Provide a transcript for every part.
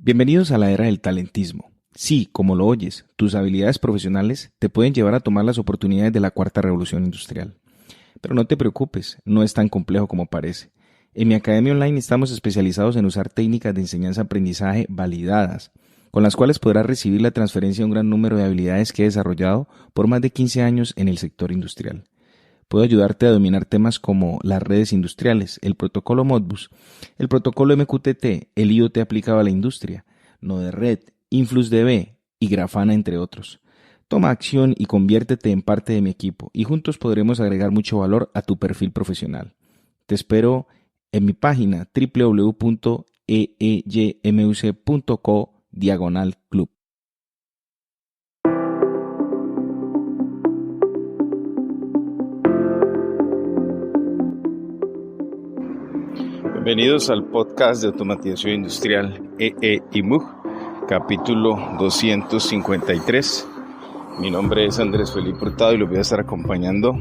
Bienvenidos a la era del talentismo. Sí, como lo oyes, tus habilidades profesionales te pueden llevar a tomar las oportunidades de la cuarta revolución industrial. Pero no te preocupes, no es tan complejo como parece. En mi academia online estamos especializados en usar técnicas de enseñanza-aprendizaje validadas, con las cuales podrás recibir la transferencia de un gran número de habilidades que he desarrollado por más de 15 años en el sector industrial. Puedo ayudarte a dominar temas como las redes industriales, el protocolo Modbus, el protocolo MQTT, el IoT aplicado a la industria, Node-RED, InfluxDB y Grafana, entre otros. Toma acción y conviértete en parte de mi equipo y juntos podremos agregar mucho valor a tu perfil profesional. Te espero en mi página www.eeymuc.co/club. Bienvenidos al podcast de automatización industrial EEIMUC, capítulo 253. Mi nombre es Andrés Felipe Hurtado y los voy a estar acompañando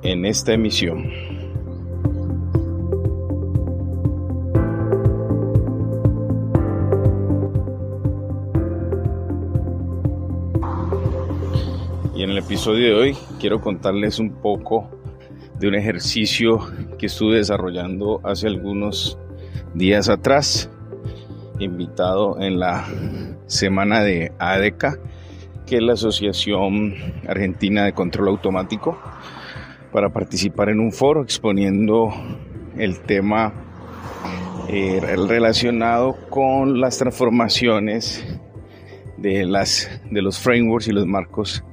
en esta emisión. Y en el episodio de hoy quiero contarles un poco de un ejercicio que estuve desarrollando hace algunos días atrás, invitado en la semana de ADECA, que es la Asociación Argentina de Control Automático, para participar en un foro exponiendo el tema relacionado con las transformaciones de los frameworks y los marcos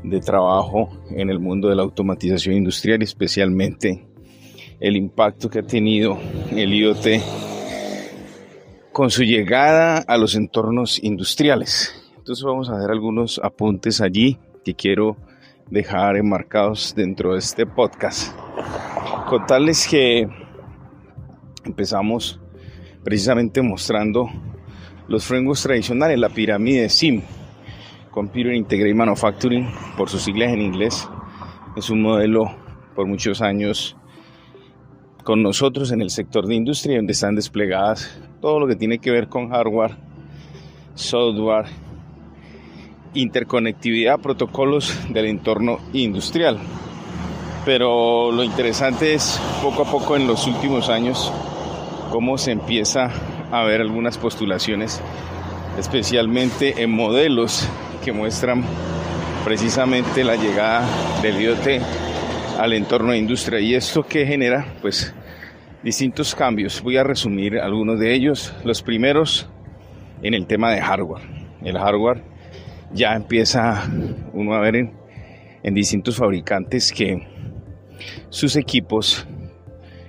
de trabajo en el mundo de la automatización industrial, especialmente el impacto que ha tenido el IoT con su llegada a los entornos industriales. Entonces vamos a hacer algunos apuntes allí que quiero dejar enmarcados dentro de este podcast. Contarles que empezamos precisamente mostrando los frameworks tradicionales, la pirámide CIM, Computer Integrated Manufacturing, por sus siglas en inglés. Es un modelo por muchos años con nosotros en el sector de industria, donde están desplegadas todo lo que tiene que ver con hardware, software, interconectividad, protocolos del entorno industrial. Pero lo interesante es poco a poco en los últimos años cómo se empieza a ver algunas postulaciones, especialmente en modelos que muestran precisamente la llegada del IoT al entorno de industria, y esto que genera pues distintos cambios. Voy a resumir algunos de ellos. Los primeros en el tema de hardware. El hardware ya empieza uno a ver en distintos fabricantes que sus equipos,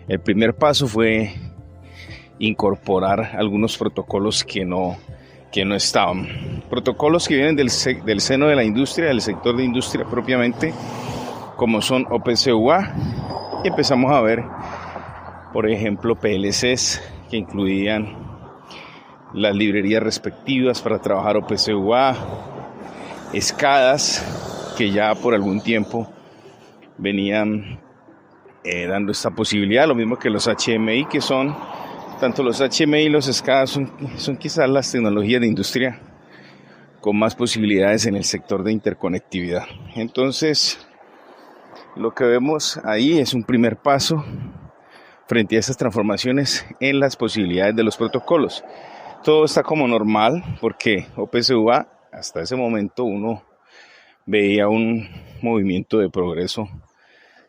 el primer paso fue incorporar algunos protocolos que no estaban. Protocolos que vienen del seno de la industria, del sector de industria propiamente, como son OPC-UA, y empezamos a ver, por ejemplo, PLCs que incluían las librerías respectivas para trabajar OPC-UA, SCADAs, que ya por algún tiempo venían dando esta posibilidad, lo mismo que los HMI, que son tanto los HMI y los SCADAs son quizás las tecnologías de industria con más posibilidades en el sector de interconectividad. Entonces, lo que vemos ahí es un primer paso frente a estas transformaciones en las posibilidades de los protocolos. Todo está como normal porque OPC-UA, hasta ese momento uno veía un movimiento de progreso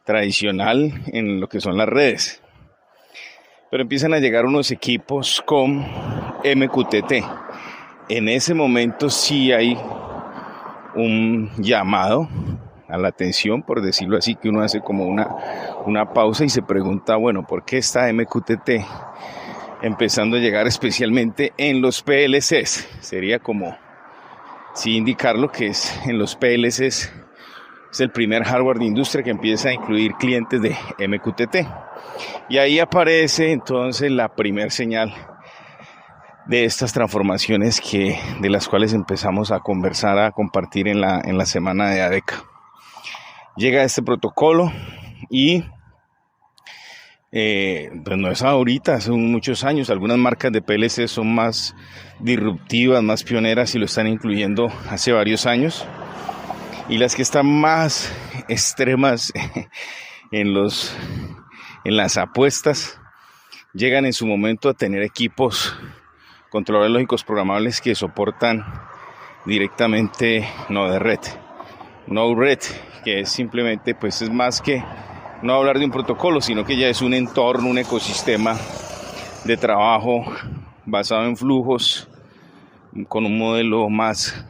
tradicional en lo que son las redes. Pero empiezan a llegar unos equipos con MQTT. En ese momento sí hay un llamado a la atención, por decirlo así, que uno hace como una pausa y se pregunta, bueno, ¿por qué está MQTT empezando a llegar especialmente en los PLCs? Sería como sí indicarlo que es en los PLCs, es el primer hardware de industria que empieza a incluir clientes de MQTT. Y ahí aparece entonces la primer señal de estas transformaciones de las cuales empezamos a conversar, a compartir en la semana de ADECA. Llega este protocolo y Pues no es ahorita, hace muchos años. Algunas marcas de PLC son más disruptivas, más pioneras y lo están incluyendo hace varios años. Y las que están más extremas en las apuestas llegan en su momento a tener equipos controladores lógicos programables que soportan directamente no-de-red, no-red, que es simplemente, pues es más que no hablar de un protocolo, sino que ya es un entorno, un ecosistema de trabajo basado en flujos, con un modelo más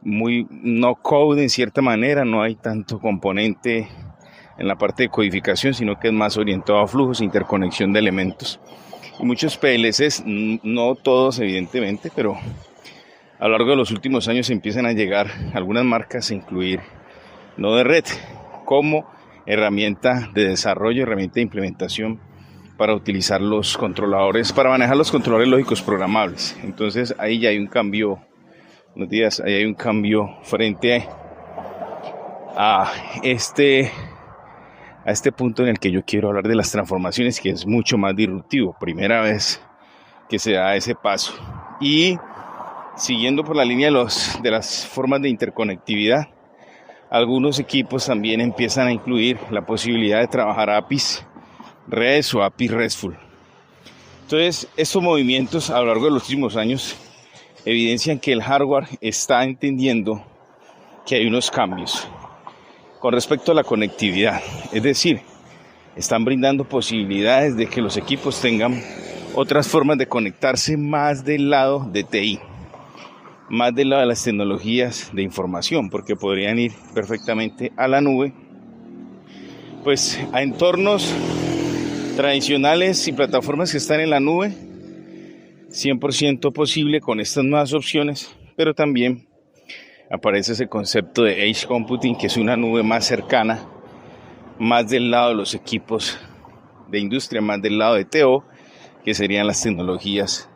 muy no code en cierta manera. No hay tanto componente en la parte de codificación, sino que es más orientado a flujos, interconexión de elementos. Y muchos PLCs, no todos evidentemente, pero a lo largo de los últimos años empiezan a llegar algunas marcas a incluir no-de-red como herramienta de desarrollo, herramienta de implementación para utilizar los controladores, para manejar los controladores lógicos programables. Entonces ahí ya hay un cambio, ahí hay un cambio frente a este punto en el que yo quiero hablar de las transformaciones, que es mucho más disruptivo. Primera vez que se da ese paso. Y siguiendo por la línea de las formas de interconectividad, algunos equipos también empiezan a incluir la posibilidad de trabajar APIs REST o APIs RESTful. Entonces, estos movimientos a lo largo de los últimos años evidencian que el hardware está entendiendo que hay unos cambios con respecto a la conectividad. Es decir, están brindando posibilidades de que los equipos tengan otras formas de conectarse más del lado de TI, más del lado de las tecnologías de información, porque podrían ir perfectamente a la nube, pues a entornos tradicionales y plataformas que están en la nube, 100% posible con estas nuevas opciones, pero también aparece ese concepto de Edge Computing, que es una nube más cercana, más del lado de los equipos de industria, más del lado de TO, que serían las tecnologías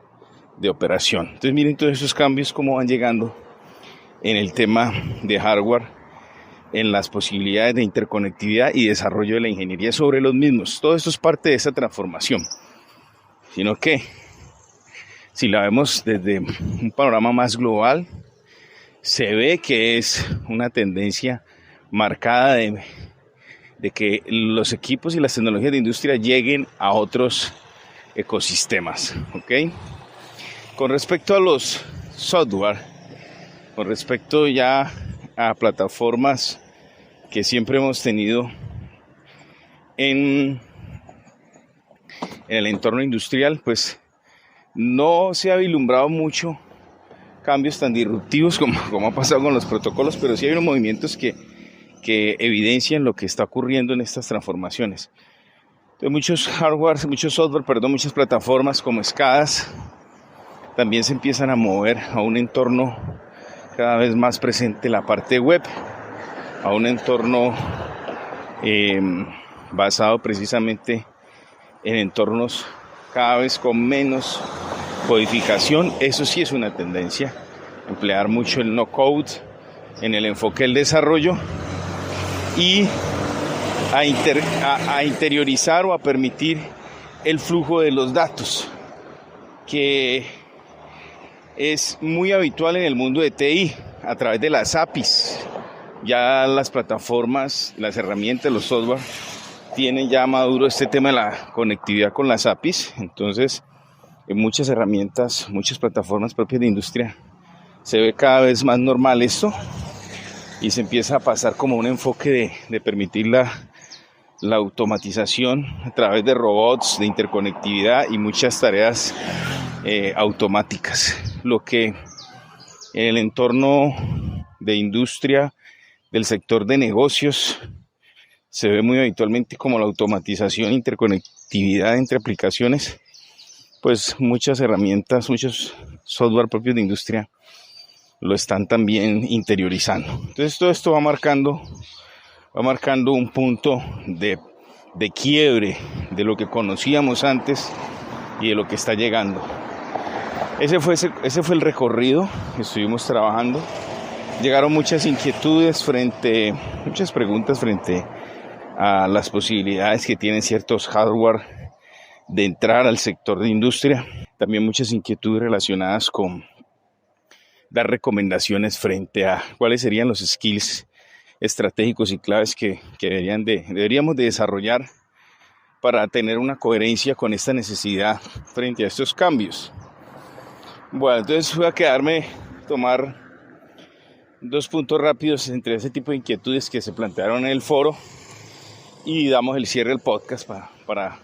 de operación. Entonces miren todos esos cambios cómo van llegando en el tema de hardware, en las posibilidades de interconectividad y desarrollo de la ingeniería sobre los mismos. Todo esto es parte de esa transformación, sino que si la vemos desde un panorama más global, se ve que es una tendencia marcada de que los equipos y las tecnologías de industria lleguen a otros ecosistemas, ¿ok? Con respecto a los software, con respecto ya a plataformas que siempre hemos tenido en el entorno industrial, pues no se ha vislumbrado mucho cambios tan disruptivos como ha pasado con los protocolos, pero sí hay unos movimientos que evidencian lo que está ocurriendo en estas transformaciones. Entonces, muchas plataformas como SCADAs también se empiezan a mover a un entorno cada vez más presente en la parte web, a un entorno basado precisamente en entornos cada vez con menos codificación. Eso sí es una tendencia, emplear mucho el no-code en el enfoque del desarrollo y a interiorizar o a permitir el flujo de los datos, que es muy habitual en el mundo de TI, a través de las APIs. Ya las plataformas, las herramientas, los software tienen ya maduro este tema de la conectividad con las APIs. Entonces, en muchas herramientas, muchas plataformas propias de industria, se ve cada vez más normal esto y se empieza a pasar como un enfoque de permitir la automatización a través de robots, de interconectividad y muchas tareas automáticas. Lo que en el entorno de industria, del sector de negocios, se ve muy habitualmente como la automatización, interconectividad entre aplicaciones, pues muchas herramientas, muchos software propios de industria lo están también interiorizando. Entonces todo esto va marcando un punto de quiebre de lo que conocíamos antes y de lo que está llegando. Ese fue el recorrido que estuvimos trabajando. Llegaron muchas inquietudes muchas preguntas frente a las posibilidades que tienen ciertos hardware de entrar al sector de industria. También muchas inquietudes relacionadas con dar recomendaciones frente a cuáles serían los skills estratégicos y claves que deberíamos de desarrollar para tener una coherencia con esta necesidad frente a estos cambios. Bueno, entonces voy a tomar 2 puntos rápidos entre ese tipo de inquietudes que se plantearon en el foro y damos el cierre del podcast para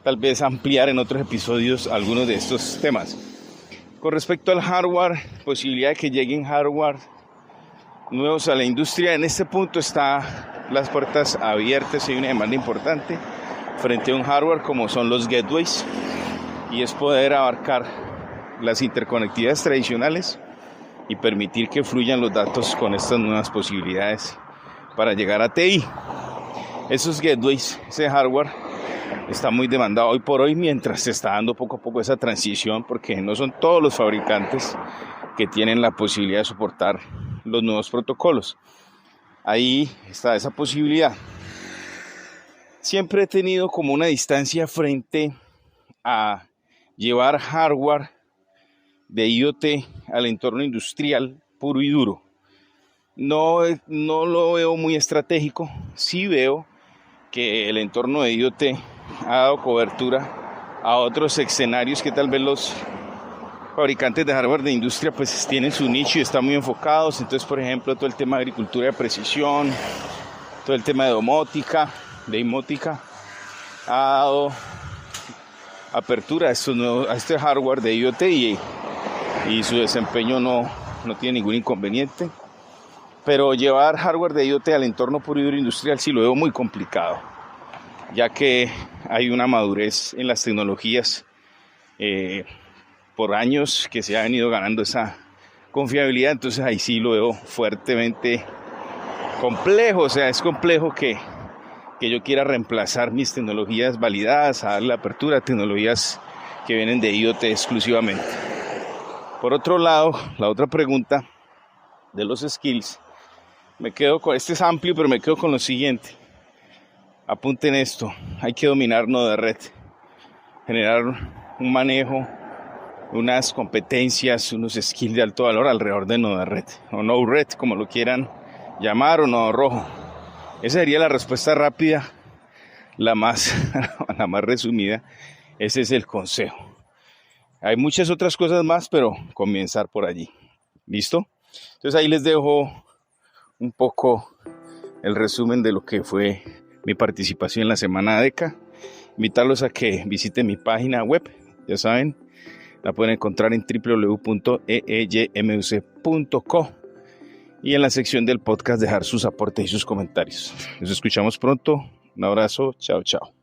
tal vez ampliar en otros episodios algunos de estos temas. Con respecto al hardware, posibilidad de que lleguen hardware nuevos a la industria, en este punto están las puertas abiertas y hay una demanda importante frente a un hardware como son los gateways, y es poder abarcar las interconectividades tradicionales y permitir que fluyan los datos con estas nuevas posibilidades para llegar a TI. Esos gateways, ese hardware está muy demandado hoy por hoy, mientras se está dando poco a poco esa transición, porque no son todos los fabricantes que tienen la posibilidad de soportar los nuevos protocolos. Ahí está esa posibilidad. Siempre he tenido como una distancia frente a llevar hardware de IoT al entorno industrial puro y duro. No lo veo muy estratégico. Sí veo que el entorno de IoT ha dado cobertura a otros escenarios que tal vez los fabricantes de hardware de industria pues tienen su nicho y están muy enfocados. Entonces, por ejemplo, todo el tema de agricultura de precisión, todo el tema de domótica, de imótica, ha dado apertura a este hardware de IoT y su desempeño no tiene ningún inconveniente. Pero llevar hardware de IoT al entorno puro y duro industrial sí lo veo muy complicado, ya que hay una madurez en las tecnologías por años que se ha venido ganando esa confiabilidad. Entonces ahí sí lo veo fuertemente complejo. O sea, es complejo que yo quiera reemplazar mis tecnologías validadas, a darle apertura a tecnologías que vienen de IoT exclusivamente. Por otro lado, la otra pregunta de los skills, este es amplio, pero me quedo con lo siguiente. Apunten esto: hay que dominar nodo de red, generar un manejo, unas competencias, unos skills de alto valor alrededor de nodo de red, o no red, como lo quieran llamar, o nodo rojo. Esa sería la respuesta rápida, la más resumida. Ese es el consejo. Hay muchas otras cosas más, pero comenzar por allí. ¿Listo? Entonces ahí les dejo un poco el resumen de lo que fue mi participación en la semana ADECA. Invitarlos a que visiten mi página web, ya saben, la pueden encontrar en www.eeymuc.co y en la sección del podcast dejar sus aportes y sus comentarios. Nos escuchamos pronto. Un abrazo. Chao, chao.